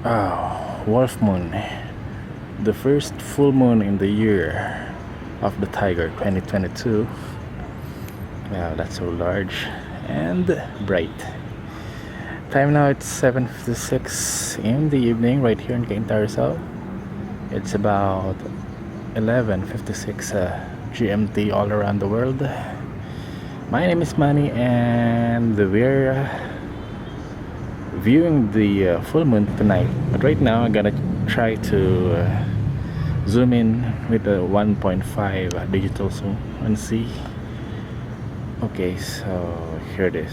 Oh, Wolf Moon, the first full moon in the year of the Tiger 2022. Wow, that's so large and bright. Time now, it's 7:56 in the evening right here in Rizal. It's about 11:56 GMT all around the world. My name is Manny, and we're viewing the full moon tonight. But right now I'm gonna try to zoom in with a 1.5 digital zoom and see. Okay, so here it is.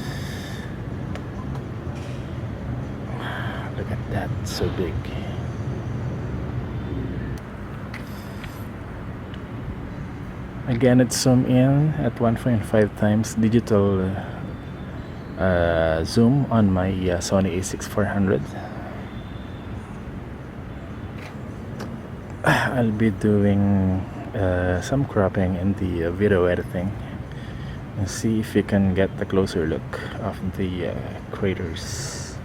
Look at that, so big. Again, it's zoom in at 1.5 times digital zoom on my Sony A6400. I'll be doing some cropping in the video editing and see if you can get a closer look of the craters.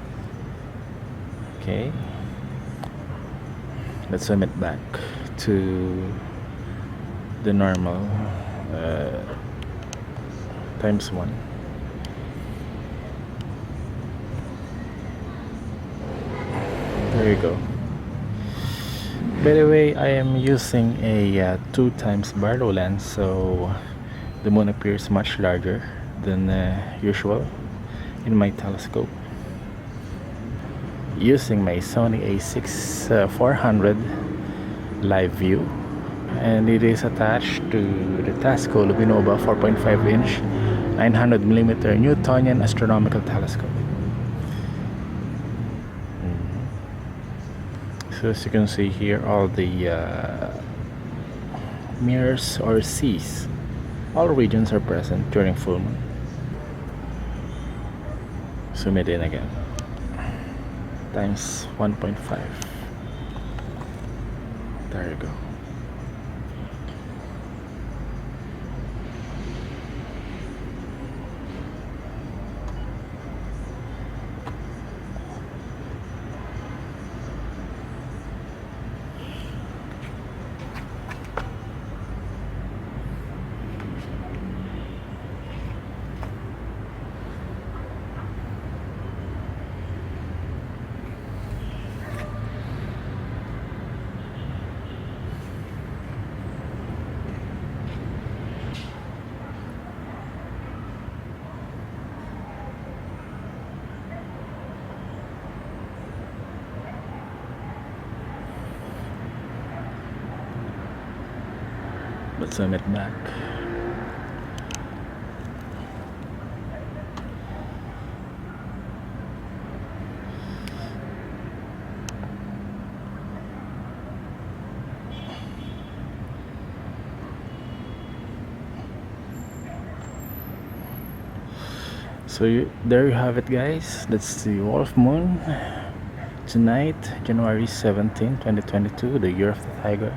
Okay, let's zoom it back to the normal times 1. There you go. By the way, I am using a 2 times Barlow lens, so the moon appears much larger than usual in my telescope. Using my Sony A6400 live view, and it is attached to the Tasco Luminova 4.5 inch 900mm Newtonian Astronomical telescope. So as you can see here, all the mirrors or seas, all regions are present during full moon. Zoom it in again, times 1.5. There you go. Let's zoom it back. So there you have it, guys. That's the Wolf Moon tonight, January 17, 2022, the year of the Tiger.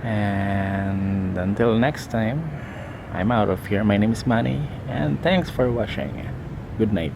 And until next time, I'm out of here. My name is Manny, and thanks for watching. Good night.